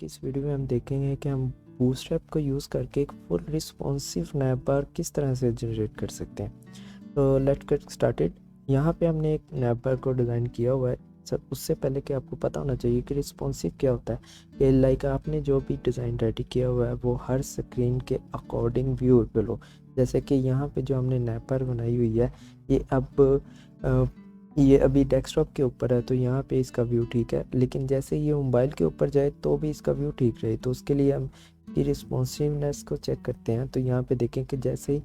इस वीडियो में हम देखेंगे कि हम बूटस्ट्रैप को यूज़ करके एक फुल रिस्पॉन्सिव नैप बार किस तरह से जनरेट कर सकते हैं। तो लेट्स गेट स्टार्टेड। यहाँ पे हमने एक नैप बार को डिज़ाइन किया हुआ है। सब उससे पहले कि आपको पता होना चाहिए कि रिस्पॉन्सिव क्या होता है। कि लाइक आपने जो भी डिज़ाइन रेडी किया हुआ है वो हर स्क्रीन के अकॉर्डिंग व्यूएबल हो। जैसे कि यहाँ पे जो हमने नैप बार बनाई हुई है ये अभी डेस्कटॉप के ऊपर है, तो यहाँ पे इसका व्यू ठीक है, लेकिन जैसे ये मोबाइल के ऊपर जाए तो भी इसका व्यू ठीक रहे। तो उसके लिए हम की रिस्पॉन्सिवनेस को चेक करते हैं। तो यहाँ पे देखें कि जैसे ही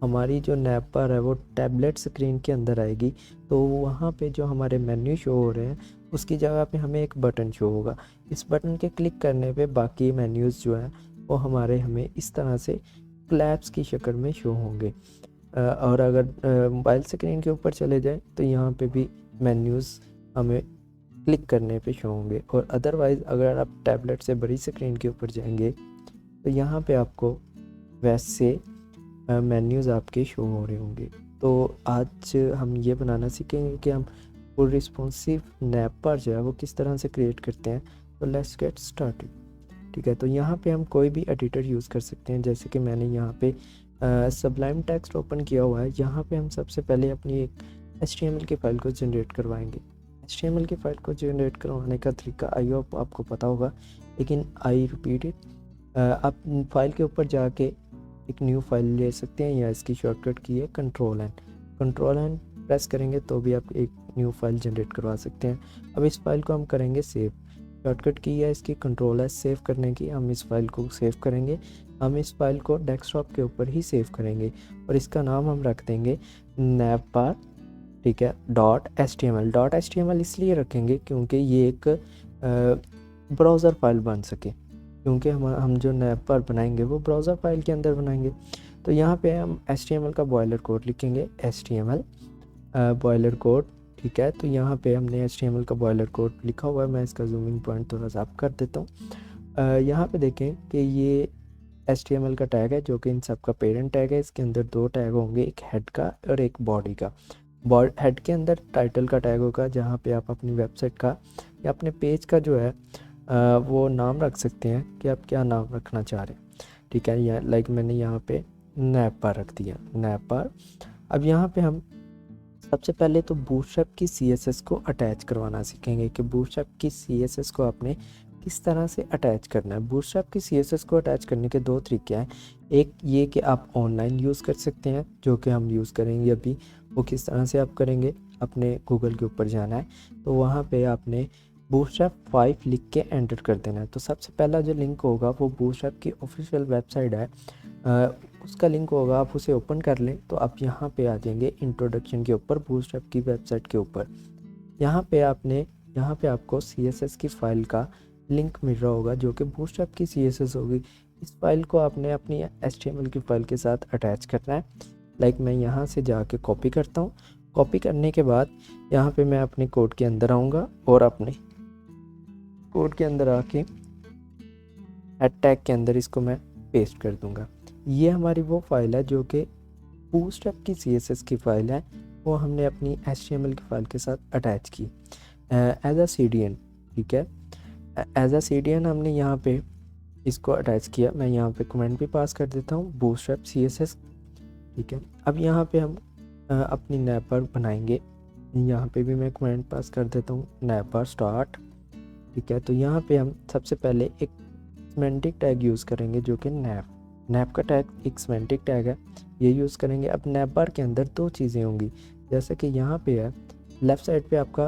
हमारी जो नैप बार है वो टैबलेट स्क्रीन के अंदर आएगी, तो वहाँ पे जो हमारे मेन्यू शो हो रहे हैं उसकी जगह पे हमें एक बटन शो होगा। इस बटन के क्लिक करने पे बाकी मेन्यूज़ जो हैं वो हमें इस तरह से क्लैप्स की शक्ल में शो होंगे। और अगर मोबाइल स्क्रीन के ऊपर चले जाए तो यहाँ पे भी मेन्यूज़ हमें क्लिक करने पे शो होंगे। और अदरवाइज़ अगर आप टैबलेट से बड़ी स्क्रीन के ऊपर जाएंगे तो यहाँ पे आपको वैसे मेन्यूज़ आपके शो हो रहे होंगे। तो आज हम ये बनाना सीखेंगे कि हम फुल रिस्पॉन्सिव नैप बार जो है वो किस तरह से क्रिएट करते हैं। तो लेट्स गेट स्टार्टेड। ठीक है, तो यहाँ पे हम कोई भी एडिटर यूज़ कर सकते हैं। जैसे कि मैंने यहाँ पे सबलाइम टेक्स्ट ओपन किया हुआ है। यहाँ पे हम सबसे पहले अपनी एक HTML की फ़ाइल को जनरेट करवाएंगे। HTML की फ़ाइल को जनरेट करवाने का तरीका आई होप आपको पता होगा, लेकिन आई रिपीट इट। आप फाइल के ऊपर जाके एक न्यू फाइल ले सकते हैं, या इसकी शॉर्टकट की है कंट्रोल एन प्रेस करेंगे तो भी आप एक न्यू फाइल जनरेट करवा सकते हैं। अब इस फाइल को हम करेंगे सेव। शॉर्टकट की है इसकी कंट्रोल सेव करने की। हम इस फाइल को सेव करेंगे। हम इस फाइल को डेस्कटॉप के ऊपर ही सेव करेंगे और इसका नाम हम रख देंगे नैप बार। ठीक है, .html इसलिए रखेंगे क्योंकि ये एक ब्राउज़र फाइल बन सके, क्योंकि हम जो नैप बार बनाएंगे वो ब्राउज़र फाइल के अंदर बनाएंगे। तो यहाँ पे हम HTML का बॉयलर कोड लिखेंगे, HTML बॉयलर कोड। ठीक है, तो यहाँ पे हमने HTML का बॉयलर कोड लिखा हुआ है। मैं इसका जूमिंग पॉइंट थोड़ा सा अप कर देता हूँ। यहाँ पे देखें कि ये HTML का टैग है जो कि इन सब का पेरेंट टैग है। इसके अंदर दो टैग होंगे, एक हेड का और एक बॉडी का। हेड के अंदर टाइटल का टैग होगा, जहाँ पे आप अपनी वेबसाइट का या अपने पेज का जो है वो नाम रख सकते हैं कि आप क्या नाम रखना चाह रहे हैं। ठीक है, या लाइक मैंने यहाँ पे नैप बार रख दिया, नैप बार। अब यहाँ पे हम सबसे पहले तो बूटस्ट्रैप की CSS को अटैच करवाना सीखेंगे कि बूटस्ट्रैप की CSS को आपने किस तरह से अटैच करना है। बूटस्ट्रैप की CSS को अटैच करने के दो तरीके हैं। एक ये कि आप ऑनलाइन यूज़ कर सकते हैं, जो कि हम यूज़ करेंगे अभी। वो किस तरह से आप करेंगे, अपने गूगल के ऊपर जाना है, तो वहाँ पे आपने बूटस्ट्रैप 5 लिख के एंटर कर देना है। तो सबसे पहला जो लिंक होगा वो बूटस्ट्रैप की ऑफिशियल वेबसाइट है, उसका लिंक होगा, आप उसे ओपन कर लें तो आप यहाँ पे आ जाएंगे इंट्रोडक्शन के ऊपर, बूटस्ट्रैप की वेबसाइट के ऊपर। यहाँ पे आपको CSS की फ़ाइल का लिंक मिल रहा होगा जो कि बूटस्ट्रैप की CSS होगी। इस फाइल को आपने अपनी HTML की फ़ाइल के साथ अटैच करना है। लाइक मैं यहाँ से जाके कॉपी करता हूँ। कॉपी करने के बाद यहाँ पे मैं अपने कोड के अंदर आऊँगा और अपने कोड के अंदर आके हेड टैग के अंदर इसको मैं पेस्ट कर दूँगा। ये हमारी वो फाइल है जो कि बूटस्ट्रैप की CSS की फ़ाइल है, वो हमने अपनी HTML की फ़ाइल के साथ अटैच की एज अ CDN। ठीक है, एज अ CDN हमने यहाँ पे इसको अटैच किया। मैं यहाँ पे कमेंट भी पास कर देता हूँ, बूटस्ट्रैप CSS। ठीक है, अब यहाँ पे हम अपनी नैप बार बनाएंगे। यहाँ पे भी मैं कमेंट पास कर देता हूँ, नैप बार स्टार्ट। ठीक है, तो यहाँ पे हम सबसे पहले एक सिमेंटिक टैग यूज़ करेंगे जो कि नैप का टैग एक सिमेंटिक टैग है, ये यूज़ करेंगे। अब नैप बार के अंदर दो चीज़ें होंगी, जैसे कि यहाँ पे है लेफ़्ट साइड पे आपका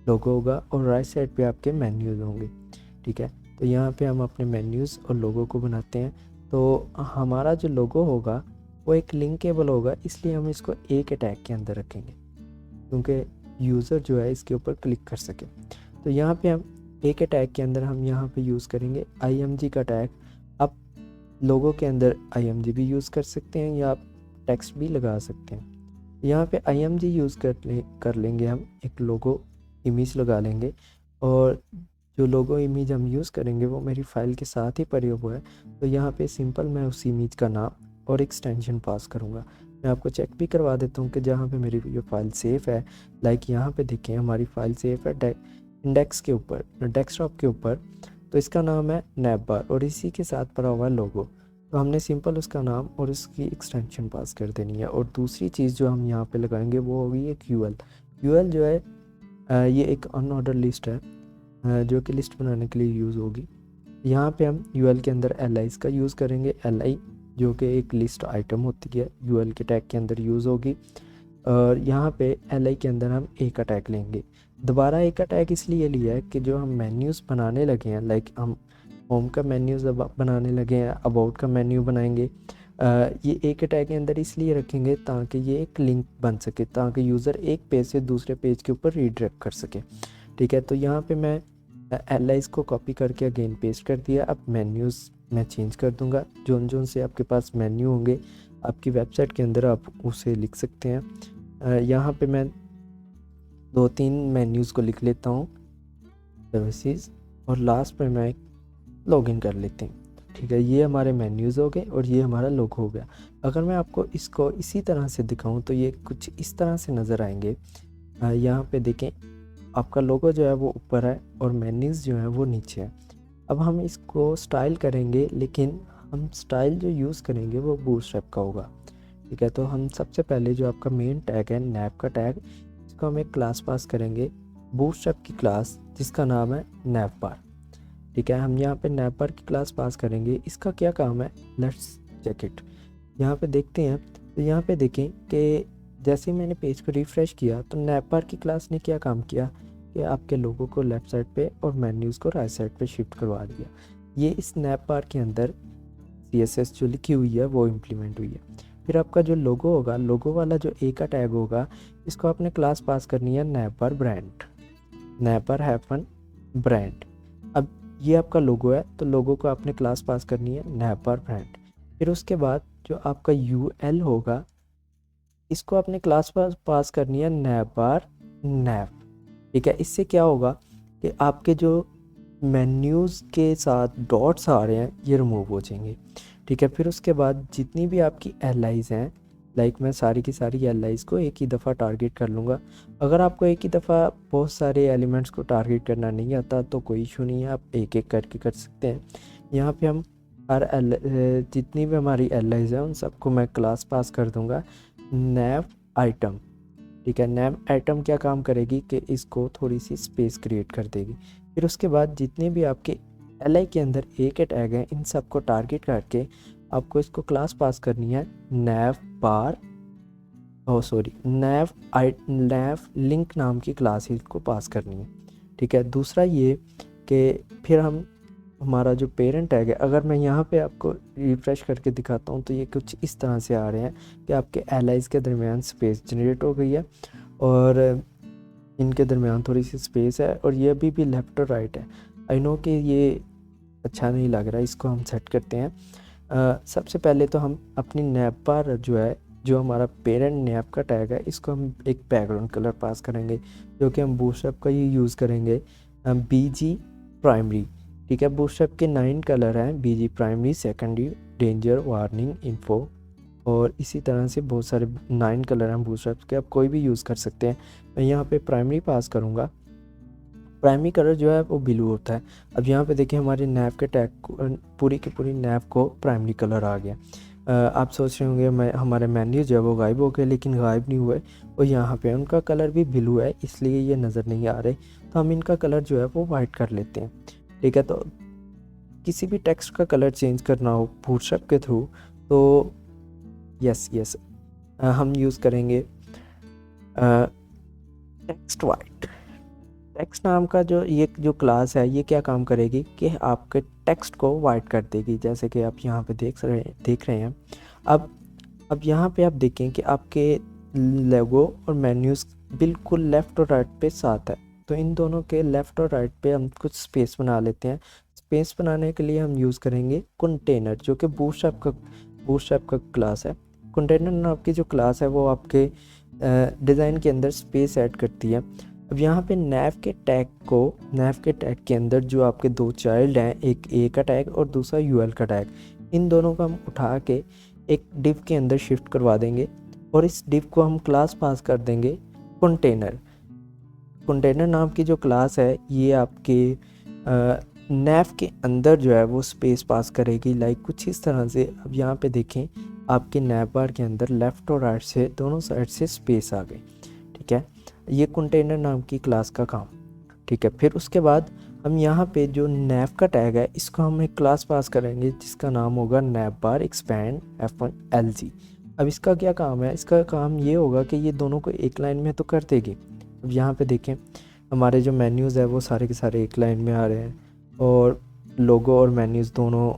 लोगो होगा और राइट साइड पे आपके मेन्यूज़ होंगे। ठीक है, तो यहाँ पे हम अपने मेन्यूज़ और लोगो को बनाते हैं। तो हमारा जो लोगो होगा वो एक लिंकेबल होगा, इसलिए हम इसको एक टैग के अंदर रखेंगे क्योंकि यूज़र जो है इसके ऊपर क्लिक कर सके। तो यहाँ पे हम एक टैग के अंदर हम यहाँ पे यूज़ करेंगे IMG का टैग। आप लोगो के अंदर IMG भी यूज़ कर सकते हैं या आप टेक्स्ट भी लगा सकते हैं। यहाँ पे IMG यूज़ कर लेंगे, हम एक लोगो इमेज लगा लेंगे और जो लोगो इमेज हम यूज़ करेंगे वो मेरी फ़ाइल के साथ ही पड़े हुआ है। तो यहाँ पे सिंपल मैं उस इमेज का नाम और एक्सटेंशन पास करूँगा। मैं आपको चेक भी करवा देता हूँ कि जहाँ पे मेरी ये फ़ाइल सेफ़ है, लाइक यहाँ पे देखें हमारी फ़ाइल सेफ़ है इंडेक्स के ऊपर, डेस्कटॉप के ऊपर। तो इसका नाम है नैप बार और इसी के साथ पड़ा हुआ है लोगो। तो हमने सिंपल उसका नाम और उसकी एक्सटेंशन पास कर देनी है। और दूसरी चीज़ जो हम यहाँ पे लगाएंगे वो होगी एक यूएल। यूएल जो है ये एक अनऑर्डर लिस्ट है जो कि लिस्ट बनाने के लिए यूज़ होगी। यहाँ पे हम यूएल के अंदर एल का यूज़ करेंगे। एल जो कि एक लिस्ट आइटम होती है यूएल के टैग के अंदर यूज़ होगी। और यहाँ पे एल के अंदर हम ए का टैग लेंगे। दोबारा ए का टैग इसलिए लिया है कि जो हम मेन्यूज़ बनाने लगे हैं, लाइक हम होम का मेन्यूज़ बनाने लगे हैं, अबाउट का मेन्यू बनाएंगे, ये ए के टैग के अंदर इसलिए रखेंगे ताकि ये एक लिंक बन सके, ताकि यूज़र एक पेज से दूसरे पेज के ऊपर रीडायरेक्ट कर सके। ठीक है, तो यहाँ पे मैं एल को कॉपी करके अगेन पेस्ट कर दिया। अब मेन्यूज़ मैं चेंज कर दूंगा। जोन से आपके पास मेन्यू होंगे आपकी वेबसाइट के अंदर आप उसे लिख सकते हैं। यहाँ पे मैं 2-3 मेन्यूज़ को लिख लेता हूँ, सर्विसेज, और लास्ट पे मैं लॉगिन कर लेते हैं। ठीक है, ये हमारे मेन्यूज़ हो गए और ये हमारा लोगो हो गया। अगर मैं आपको इसको इसी तरह से दिखाऊं तो ये कुछ इस तरह से नज़र आएंगे। यहाँ पे देखें, आपका लोगो जो है वो ऊपर है और मेन्यूज़ जो है वो नीचे है। अब हम इसको स्टाइल करेंगे, लेकिन हम स्टाइल जो यूज़ करेंगे वो बूटस्ट्रैप का होगा। ठीक है, तो हम सबसे पहले जो आपका मेन टैग है नैप का टैग, इसको हम एक क्लास पास करेंगे, बूटस्ट्रैप की क्लास जिसका नाम है नैप बार। ठीक है, हम यहाँ पे नैप बार की क्लास पास करेंगे। इसका क्या काम है, लेट्स चेक इट। यहाँ पे देखते हैं, तो यहाँ पे देखें कि जैसे ही मैंने पेज को रिफ़्रेश किया तो नैप बार की क्लास ने क्या काम किया कि आपके लोगों को लेफ़्ट साइड पे और मेन्यूज़ को राइट साइड पे शिफ्ट करवा दिया। ये इस नैप बार के अंदर CSS जो लिखी हुई है वो इम्प्लीमेंट हुई है। फिर आपका जो लोगो होगा, लोगो वाला जो ए का टैग होगा, इसको आपने क्लास पास करनी है नैप बार ब्रांड, नैप बार हैफन ब्रांड। अब ये आपका लोगो है तो लोगो को आपने क्लास पास करनी है नैप बार ब्रांड। फिर उसके बाद जो आपका UL होगा, इसको आपने क्लास पास करनी है नैप बार नैप। ठीक है, इससे क्या होगा कि आपके जो मेन्यूज़ के साथ डॉट्स आ रहे हैं ये रिमूव हो जाएंगे। ठीक है, फिर उसके बाद जितनी भी आपकी एलाइज हैं, लाइक मैं सारी की सारी एलाइज को एक ही दफ़ा टारगेट कर लूँगा। अगर आपको एक ही दफ़ा बहुत सारे एलिमेंट्स को टारगेट करना नहीं आता तो कोई इशू नहीं है, आप एक एक करके कर सकते हैं। यहाँ पे हम हर जितनी भी हमारी एलाइज हैं उन सबको मैं क्लास पास कर दूँगा नैप आइटम। ठीक है, नैप आइटम क्या काम करेगी कि इसको थोड़ी सी स्पेस क्रिएट कर देगी। फिर उसके बाद जितने भी आपके एल के अंदर ए के टैग हैं इन सबको टारगेट करके आपको इसको क्लास पास करनी है नैप बार, नैप लिंक नाम की क्लास इसको पास करनी है। ठीक है, दूसरा ये कि फिर हमारा जो पेरेंट टैग है, अगर मैं यहाँ पे आपको रिफ्रेश करके दिखाता हूँ तो ये कुछ इस तरह से आ रहे हैं कि आपके एलाइज के दरमियान स्पेस जनरेट हो गई है और इनके दरमियान थोड़ी सी स्पेस है और ये अभी भी लेफ़्ट और राइट है। आई नो कि ये अच्छा नहीं लग रहा, इसको हम सेट करते हैं। सबसे पहले तो हम अपनी नैप बार जो है, जो हमारा पेरेंट नैप का टैग है, इसको हम एक बैकग्राउंड कलर पास करेंगे जो कि हम बूटस्ट्रैप का ही यूज़ करेंगे, BG प्राइमरी। ठीक है, बूटस्ट्रैप के 9 कलर हैं, BG primary, secondary, danger, warning, info, और इसी तरह से बहुत सारे 9 कलर हैं बूटस्ट्रैप के, आप कोई भी यूज़ कर सकते हैं। मैं यहाँ पे प्राइमरी पास करूँगा। प्राइमरी कलर जो है वो ब्लू होता है। अब यहाँ पे देखिए हमारे नैप के टैग को, पूरी की पूरी नैप को प्राइमरी कलर आ गया। आप सोच रहे होंगे हमारे मेन्यू जो है वो गायब हो गए, लेकिन गायब नहीं हुए, और यहाँ पे उनका कलर भी ब्लू है इसलिए ये नज़र नहीं आ रहे। तो हम इनका कलर जो है वो वाइट कर लेते हैं। ठीक है, तो किसी भी टेक्स्ट का कलर चेंज करना हो बूटस्ट्रैप के थ्रू तो यस हम यूज़ करेंगे टेक्स्ट वाइट। टेक्स्ट नाम का ये जो क्लास है ये क्या काम करेगी कि आपके टेक्स्ट को वाइट कर देगी, जैसे कि आप यहाँ पे देख रहे हैं। अब यहाँ पे आप देखें कि आपके लोगो और मेन्यूज़ बिल्कुल लेफ़्ट और राइट पे साथ है, तो इन दोनों के लेफ़्ट और राइट पे हम कुछ स्पेस बना लेते हैं। स्पेस बनाने के लिए हम यूज़ करेंगे कंटेनर, जो कि बूटस्ट्रैप का क्लास है। कंटेनर नाम की जो क्लास है वो आपके डिज़ाइन के अंदर स्पेस ऐड करती है। अब यहाँ पे नैप के टैग के अंदर जो आपके 2 चाइल्ड हैं, एक ए का टैग और दूसरा UL का टैग, इन दोनों को हम उठा के एक डिव के अंदर शिफ्ट करवा देंगे और इस डिव को हम क्लास पास कर देंगे कंटेनर नाम की जो क्लास है ये आपके नैव के अंदर जो है वो स्पेस पास करेगी, लाइक कुछ इस तरह से। अब यहाँ पे देखें आपके नैव बार के अंदर लेफ़्ट और राइट से दोनों साइड से स्पेस आ गई, ठीक है। ये कंटेनर नाम की क्लास का काम, ठीक है। फिर उसके बाद हम यहाँ पे जो नैव का टैग है इसको हम एक क्लास पास करेंगे जिसका नाम होगा नैव बार एक्सपैंड F1LG। अब इसका क्या काम है, इसका काम ये होगा कि ये दोनों को एक लाइन में तो कर देगी। अब यहाँ पे देखें हमारे जो मेन्यूज़ है वो सारे के सारे एक लाइन में आ रहे हैं और लोगो और मेन्यूज़ दोनों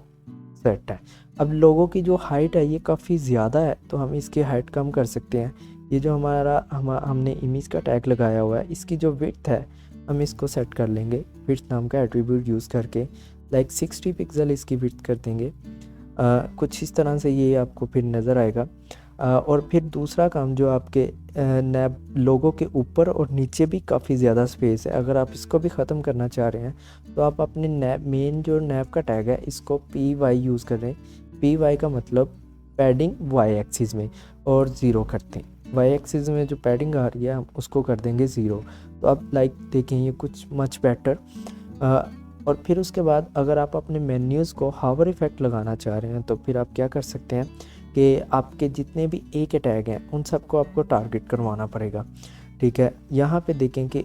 सेट है। अब लोगों की जो हाइट है ये काफ़ी ज़्यादा है तो हम इसकी हाइट कम कर सकते हैं। ये जो हमने इमेज का टैग लगाया हुआ है इसकी जो विड्थ है हम इसको सेट कर लेंगे विड्थ नाम का एट्रीब्यूट यूज़ करके, लाइक 60 पिक्सल इसकी विड्थ कर देंगे। कुछ इस तरह से ये आपको फिर नज़र आएगा। और फिर दूसरा काम जो आपके नैब लोगों के ऊपर और नीचे भी काफ़ी ज़्यादा स्पेस है, अगर आप इसको भी ख़त्म करना चाह रहे हैं तो आप अपने नैब मेन जो नैब का टैग है इसको PY यूज़ कर रहे हैं। PY का मतलब पैडिंग Y एक्सिस में और ज़ीरो करते हैं। Y एक्सिस में जो पैडिंग आ रही है हम उसको कर देंगे ज़ीरो। तो आप लाइक देखें ये कुछ मच बेटर। और फिर उसके बाद अगर आप अपने मेन्यूज़ को हावर इफ़ेक्ट लगाना चाह रहे हैं तो फिर आप क्या कर सकते हैं कि आपके जितने भी ए के टैग हैं उन सबको आपको टारगेट करवाना पड़ेगा, ठीक है। यहाँ पे देखें कि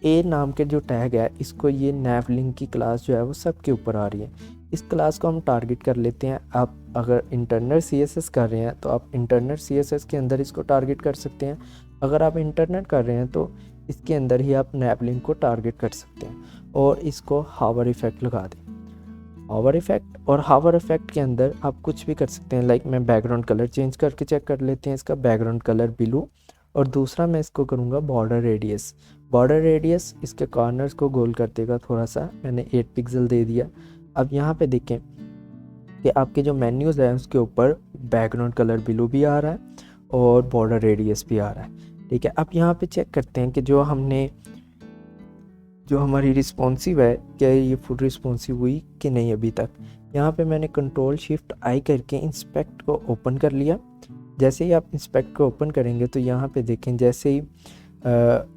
ए नाम के जो टैग है इसको ये नैव लिंक की क्लास जो है वो सब के ऊपर आ रही है। इस क्लास को हम टारगेट कर लेते हैं। आप अगर इंटरनल CSS कर रहे हैं तो आप इंटरनल CSS के अंदर इसको टारगेट कर सकते हैं। अगर आप इंटरनेट कर रहे हैं तो इसके अंदर ही आप नैव लिंक को टारगेट कर सकते हैं और इसको हावर इफ़ेक्ट लगा दें। हावर इफ़ेक्ट और हावर इफ़ेक्ट के अंदर आप कुछ भी कर सकते हैं, लाइक मैं बैकग्राउंड कलर चेंज करके चेक कर लेते हैं इसका बैकग्राउंड कलर ब्लू। और दूसरा मैं इसको करूँगा बॉर्डर रेडियस। बॉर्डर रेडियस इसके कॉर्नर्स को गोल कर देगा थोड़ा सा, मैंने 8 पिक्सल दे दिया। अब यहाँ पे देखें कि आपके जो मेन्यूज़ हैं उसके ऊपर बैकग्राउंड कलर ब्लू भी आ रहा है और बॉर्डर रेडियस भी आ रहा है, ठीक है। अब यहाँ पे चेक करते हैं कि जो हमारी रिस्पॉन्सिव है क्या ये फुल रिस्पॉन्सिव हुई कि नहीं अभी तक। यहाँ पे मैंने Ctrl+Shift+I करके इंस्पेक्ट को ओपन कर लिया। जैसे ही आप इंस्पेक्ट को ओपन करेंगे तो यहाँ पे देखें जैसे ही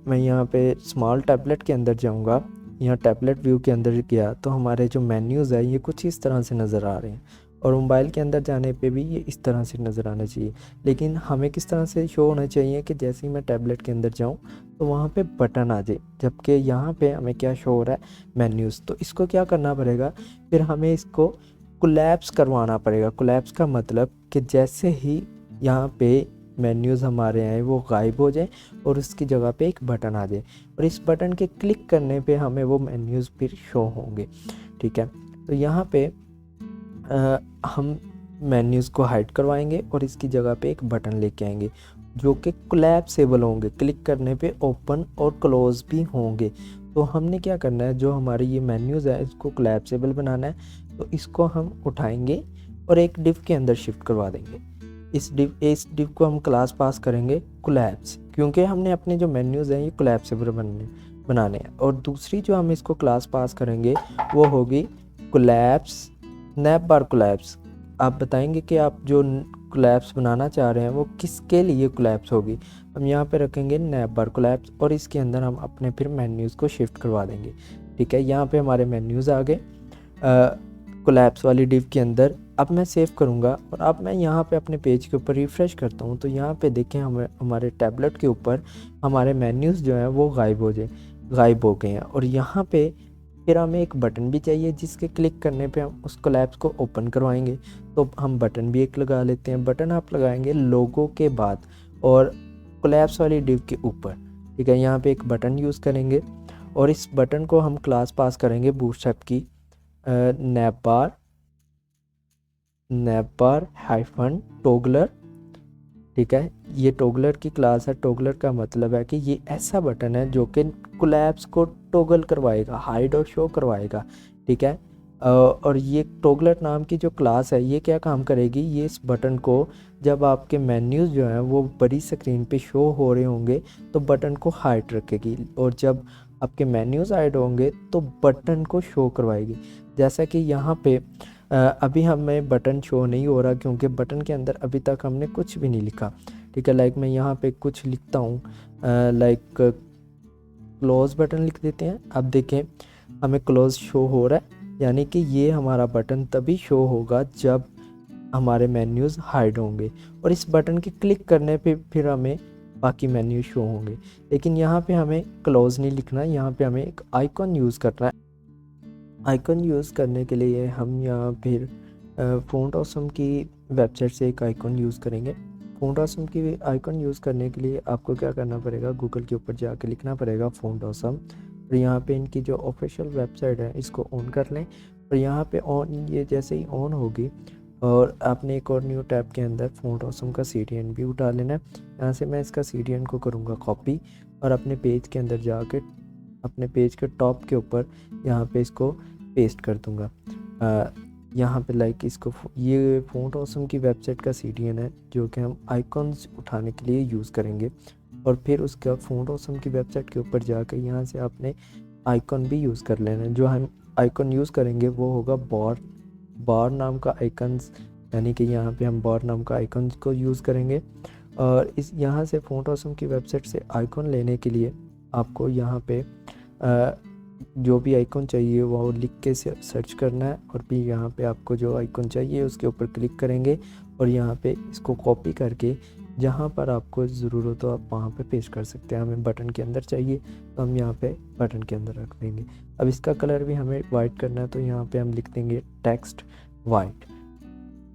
मैं यहाँ पे स्मॉल टैबलेट के अंदर जाऊँगा, यहाँ टैबलेट व्यू के अंदर गया तो हमारे जो मेन्यूज़ है ये कुछ इस तरह से नज़र आ रहे हैं और मोबाइल के अंदर जाने पे भी ये इस तरह से नज़र आना चाहिए। लेकिन हमें किस तरह से शो होना चाहिए कि जैसे ही मैं टैबलेट के अंदर जाऊँ तो वहाँ पे बटन आ जाए, जबकि यहाँ पे हमें क्या शो हो रहा है मेन्यूज़। तो इसको क्या करना पड़ेगा, फिर हमें इसको कोलैप्स करवाना पड़ेगा। कोलैप्स का मतलब कि जैसे ही यहाँ पे मेन्यूज़ हमारे हैं वो गायब हो जाए और उसकी जगह पे एक बटन आ जाए और इस बटन के क्लिक करने पे हमें वो मेन्यूज़ फिर शो होंगे, ठीक है। तो यहाँ पे हम मेन्यूज़ को हाइड करवाएंगे और इसकी जगह पे एक बटन लेके आएंगे जो कि कोलैप्सेबल होंगे, क्लिक करने पे ओपन और क्लोज़ भी होंगे। तो हमने क्या करना है, जो हमारी ये मेन्यूज़ है इसको कोलैप्सेबल बनाना है। तो इसको हम उठाएंगे और एक डिव के अंदर शिफ्ट करवा देंगे। इस डिव को हम क्लास पास करेंगे कोलैप्स, क्योंकि हमने अपने जो मेन्यूज़ हैं ये कोलैप्सेबल बनाने हैं। और दूसरी जो हम इसको क्लास पास करेंगे वो होगी कोलैप्स नैव बार कोलैप्स। आप बताएंगे कि आप जो कोलैप्स बनाना चाह रहे हैं वो किसके लिए कोलैप्स होगी। हम यहाँ पे रखेंगे नैव बार कोलैप्स और इसके अंदर हम अपने फिर मेन्यूज़ को शिफ्ट करवा देंगे, ठीक है। यहाँ पे हमारे मेन्यूज़ आ गए कोलैप्स वाली डिव के अंदर। अब मैं सेव करूँगा और अब मैं यहाँ पे अपने पेज के ऊपर रिफ़्रेश करता हूँ तो यहाँ पे देखें हमारे टैबलेट के ऊपर हमारे मेन्यूज़ जो हैं वो गायब हो गए हैं। और यहाँ पे फिर हमें एक बटन भी चाहिए जिसके क्लिक करने पे हम उस कोलैप्स को ओपन करवाएंगे। तो हम बटन भी एक लगा लेते हैं। बटन आप लगाएंगे लोगो के बाद और कोलैप्स वाली डिव के ऊपर, ठीक है। यहाँ पे एक बटन यूज़ करेंगे और इस बटन को हम क्लास पास करेंगे बूटस्ट्रैप की नैव बार हाइफन टोगलर, ठीक है। ये टोगलर की क्लास है। टोगलर का मतलब है कि ये ऐसा बटन है जो कि कोलैप्स को टोगल करवाएगा, हाइड और शो करवाएगा, ठीक है। और ये टोगलर नाम की जो क्लास है ये क्या काम करेगी, ये इस बटन को जब आपके मेन्यूज़ जो हैं वो बड़ी स्क्रीन पे शो हो रहे होंगे तो बटन को हाइड रखेगी और जब आपके मेन्यूज़ हाइड होंगे तो बटन को शो करवाएगी। जैसा कि यहाँ पे अभी हमें बटन शो नहीं हो रहा क्योंकि बटन के अंदर अभी तक हमने कुछ भी नहीं लिखा, ठीक है। लाइक मैं यहाँ पे कुछ लिखता हूँ, लाइक क्लोज बटन लिख देते हैं। अब देखें हमें क्लोज शो हो रहा है, यानी कि ये हमारा बटन तभी शो होगा जब हमारे मेन्यूज़ हाइड होंगे, और इस बटन के क्लिक करने पे फिर हमें बाकी मेन्यू शो होंगे। लेकिन यहाँ पे हमें क्लोज नहीं लिखना, यहाँ पे हमें एक आइकॉन यूज़ करना है। आइकॉन यूज़ करने के लिए हम यहाँ फिर फ़ॉन्ट ऑसम की वेबसाइट से एक आइकॉन यूज़ करेंगे। फ़ॉन्ट ऑसम की आइकॉन यूज़ करने के लिए आपको क्या करना पड़ेगा, गूगल के ऊपर जाके लिखना पड़ेगा फ़ॉन्ट ऑसम, और यहाँ पे इनकी जो ऑफिशियल वेबसाइट है इसको ऑन कर लें। और यहाँ पे ऑन, ये जैसे ही ऑन होगी और आपने एक और न्यू टैब के अंदर फ़ॉन्ट ऑसम का CDN भी उठा लेना है। यहाँ से मैं इसका CDN को करूँगा कॉपी, और अपने पेज के अंदर जाके अपने पेज के टॉप के ऊपर यहाँ पे इसको पेस्ट कर दूँगा। यहाँ पे लाइक इसको, ये फ़ॉन्ट ऑसम की वेबसाइट का CDN है जो कि हम आइकॉन्स उठाने के लिए यूज़ करेंगे। और फिर उसका फ़ॉन्ट ऑसम की वेबसाइट के ऊपर जाकर यहाँ से आपने आइकॉन भी यूज़ कर लेना है। जो हम आइकॉन यूज़ करेंगे वो होगा बार नाम का आइकन्स, यानी कि यहाँ पे हम बार नाम का आइकन्स को यूज़ करेंगे। और इस यहाँ से फ़ॉन्ट ऑसम की वेबसाइट से आइकॉन लेने के लिए आपको यहाँ पे जो भी आइकॉन चाहिए वो लिख के सर्च करना है, और फिर यहाँ पे आपको जो आइकॉन चाहिए उसके ऊपर क्लिक करेंगे, और यहाँ पे इसको कॉपी करके जहाँ पर आपको ज़रूरत हो आप वहाँ पे पेस्ट कर सकते हैं। हमें बटन के अंदर चाहिए तो हम यहाँ पे बटन के अंदर रख देंगे। अब इसका कलर भी हमें वाइट करना है, तो यहाँ पे हम लिख देंगे टेक्स्ट वाइट।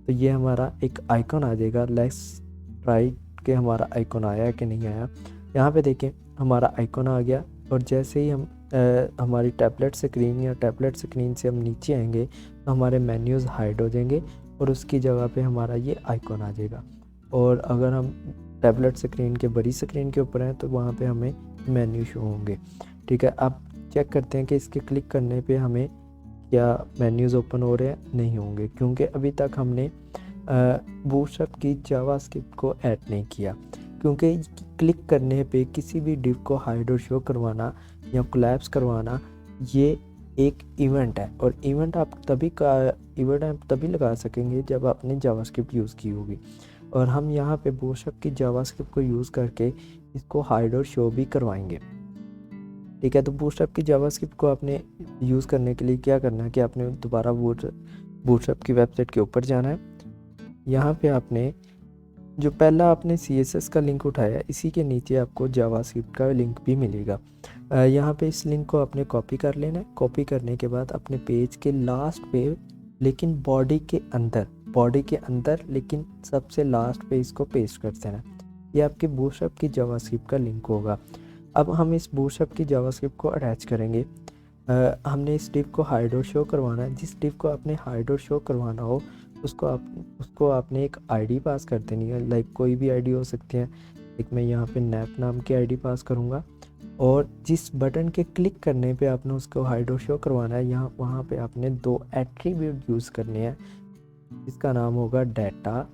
तो ये हमारा एक आइकॉन आ जाएगा। लेट्स ट्राई के हमारा आइकॉन आया है कि नहीं आया। यहाँ पे देखें हमारा आइकॉन आ गया, और जैसे ही हम हमारी टैबलेट स्क्रीन या टैबलेट स्क्रीन से हम नीचे आएंगे तो हमारे मेन्यूज़ हाइड हो जाएंगे, और उसकी जगह पे हमारा ये आइकॉन आ जाएगा। और अगर हम टैबलेट स्क्रीन के बड़ी स्क्रीन के ऊपर हैं तो वहाँ पे हमें मेन्यू शो होंगे। ठीक है, अब चेक करते हैं कि इसके क्लिक करने पे हमें क्या मेन्यूज़ ओपन हो रहे हैं, नहीं होंगे, क्योंकि अभी तक हमने बूटस्ट्रैप की जावास्क्रिप्ट को ऐड नहीं किया। क्योंकि क्लिक करने पे किसी भी डिव को हाइड और शो करवाना या कोलैप्स करवाना ये एक इवेंट है, और इवेंट आप तभी लगा सकेंगे जब आपने जावास्क्रिप्ट यूज़ की होगी। और हम यहाँ पे बूटस्ट्रैप की जावास्क्रिप्ट को यूज़ करके इसको हाइड और शो भी करवाएंगे। ठीक है, तो बूटस्ट्रैप की जावास्क्रिप्ट को आपने यूज़ करने के लिए क्या करना है कि आपने दोबारा बूटस्ट्रैप की वेबसाइट के ऊपर जाना है। यहाँ पे आपने जो पहला आपने CSS का लिंक उठाया इसी के नीचे आपको जावास्क्रिप्ट का लिंक भी मिलेगा। यहाँ पे इस लिंक को आपने कॉपी कर लेना है। कॉपी करने के बाद अपने पेज के लास्ट पे, लेकिन बॉडी के अंदर लेकिन सबसे लास्ट पे इसको पेस्ट कर देना। ये आपके बूटस्ट्रैप की जावास्क्रिप्ट का लिंक होगा। अब हम इस बूटस्ट्रैप की जावास्क्रिप्ट को अटैच करेंगे। हमने इस डिव को हाइड और शो करवाना है। जिस डिव को आपने हाइड और शो करवाना हो उसको आपने एक आईडी पास कर देनी है। लाइक कोई भी आईडी हो सकती है। एक मैं यहाँ पे नैप नाम की आईडी पास करूँगा, और जिस बटन के क्लिक करने पे आपने उसको हाइड और शो करवाना है वहाँ पे आपने 2 एट्रीब्यूट यूज़ करने हैं। इसका नाम होगा data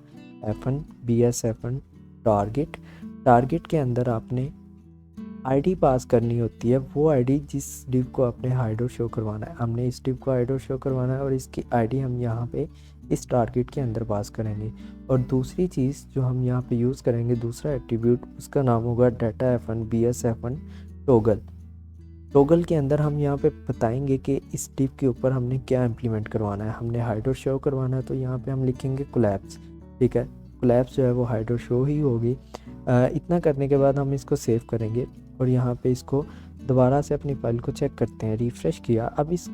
FN BS FN target के अंदर आपने आईडी पास करनी होती है, वो आईडी जिस डिव को आपने हाइड और शो करवाना है। हमने इस डिव को हाइड और शो करवाना है, और इसकी आईडी हम यहाँ पे इस टारगेट के अंदर पास करेंगे। और दूसरी चीज़ जो हम यहाँ पे यूज़ करेंगे, दूसरा एट्रीब्यूट, उसका नाम होगा data FN BS FN toggle के अंदर हम यहाँ पे बताएंगे कि इस डिव के ऊपर हमने क्या इम्प्लीमेंट करवाना है। हमने हाइड और शो करवाना है तो यहाँ पे हम लिखेंगे कोलैप्स। ठीक है, कोलैप्स जो है वो हाइड और शो ही होगी। इतना करने के बाद हम इसको सेव करेंगे, और यहाँ पे इसको दोबारा से अपनी फाइल को चेक करते हैं। रिफ़्रेश किया, अब इस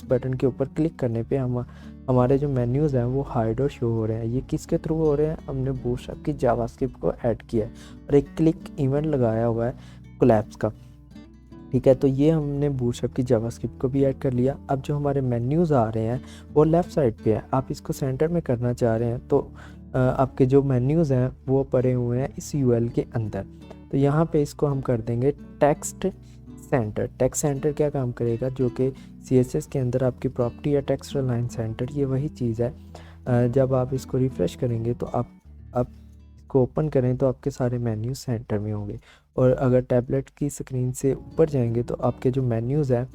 बटन के ऊपर क्लिक करने पे हमारे जो मेन्यूज़ हैं वो हाइड और शो हो रहे हैं। ये किसके थ्रू हो रहे हैं? हमने बूटस्ट्रैप की जावास्क्रिप्ट को ऐड किया है और एक क्लिक इवेंट लगाया हुआ है कोलैप्स का। ठीक है, तो ये हमने बूटस्ट्रैप की जावास्क्रिप्ट को भी ऐड कर लिया। अब जो हमारे मेन्यूज़ आ रहे हैं वो लेफ़्ट साइड पे है। आप इसको सेंटर में करना चाह रहे हैं तो आपके जो मेन्यूज़ हैं वो पड़े हुए हैं इस UL के अंदर। तो यहाँ पे इसको हम कर देंगे टेक्स्ट सेंटर क्या काम करेगा? जो कि CSS के अंदर आपकी प्रॉपर्टी या टेक्स्ट अलाइन सेंटर, ये वही चीज़ है। जब आप इसको रिफ़्रेश करेंगे तो आप इसको ओपन करें तो आपके सारे मेन्यू सेंटर में होंगे। और अगर टैबलेट की स्क्रीन से ऊपर जाएंगे तो आपके जो मेन्यूज़ हैं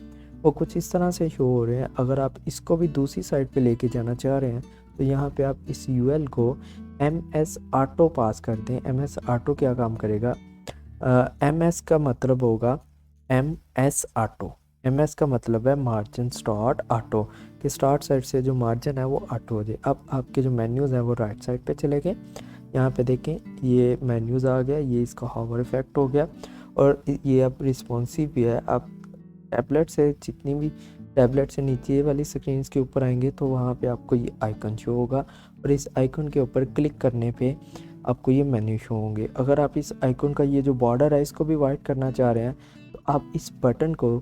वो कुछ इस तरह से शो हो रहे हैं। अगर आप इसको भी दूसरी साइड पे लेके जाना चाह रहे हैं तो यहाँ पे आप इस UL को MS ऑटो पास कर दें। MS ऑटो क्या काम करेगा? MS का मतलब होगा MS ऑटो। MS का मतलब है मार्जिन स्टार्ट ऑटो, कि स्टार्ट साइड से जो मार्जिन है वो ऑटो हो जाए। अब आपके जो मेन्यूज़ हैं वो राइट साइड पे चले गए। यहाँ पे देखें ये मेन्यूज़ आ गया, ये इसका हावर इफेक्ट हो गया और ये अब रिस्पॉन्सिव भी है। आप टैबलेट से जितनी भी टैबलेट से नीचे वाली स्क्रीन के ऊपर आएंगे तो वहाँ पे आपको ये आइकन शो होगा और इस आइकन के ऊपर क्लिक करने पे आपको ये मेन्यू शो होंगे। अगर आप इस आइकन का ये जो बॉर्डर है इसको भी वाइट करना चाह रहे हैं तो आप इस बटन को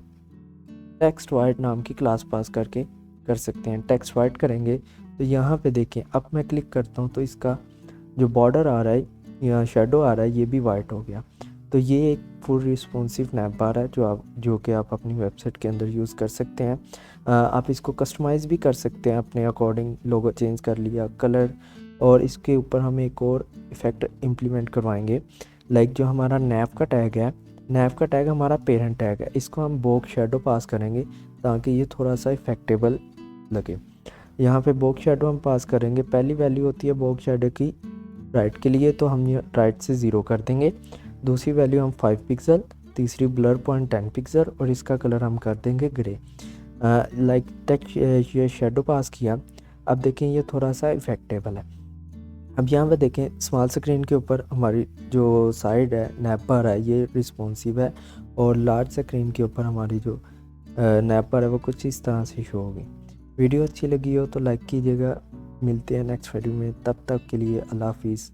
टेक्स्ट वाइट नाम की क्लास पास करके कर सकते हैं। टेक्स्ट वाइट करेंगे तो यहाँ पे देखें, अब मैं क्लिक करता हूँ तो इसका जो बॉर्डर आ रहा है या शेडो आ रहा है ये भी वाइट हो गया। तो ये एक फुल रिस्पॉन्सिव नैप बार है जो कि आप अपनी वेबसाइट के अंदर यूज़ कर सकते हैं। आप इसको कस्टमाइज़ भी कर सकते हैं अपने अकॉर्डिंग, लोगो चेंज कर लिया, कलर, और इसके ऊपर हम एक और इफ़ेक्ट इम्प्लीमेंट करवाएंगे। लाइक जो हमारा नैप का टैग है, नैप का टैग हमारा पेरेंट टैग है, इसको हम बॉक्स शेडो पास करेंगे ताकि ये थोड़ा सा इफेक्टेबल लगे। यहाँ पे बॉक्स शेडो हम पास करेंगे, पहली वैल्यू होती है बॉक्स शेडो की राइट के लिए तो हम ये राइट से 0 कर देंगे। दूसरी वैल्यू हम 5 पिक्सल, तीसरी ब्लर पॉइंट 10 पिक्सल और इसका कलर हम कर देंगे ग्रे। लाइक टेक्स्ट ये शेडो पास किया। अब देखें ये थोड़ा सा इफेक्टेबल है। अब यहाँ पे देखें स्मॉल स्क्रीन के ऊपर हमारी जो साइड है नैप बार है ये रिस्पॉन्सिव है और लार्ज स्क्रीन के ऊपर हमारी जो नैप बार है वो कुछ इस तरह से शो होगी। वीडियो अच्छी लगी हो तो लाइक कीजिएगा। मिलते हैं नेक्स्ट वीडियो में, तब तक के लिए अल्लाह हाफिज़।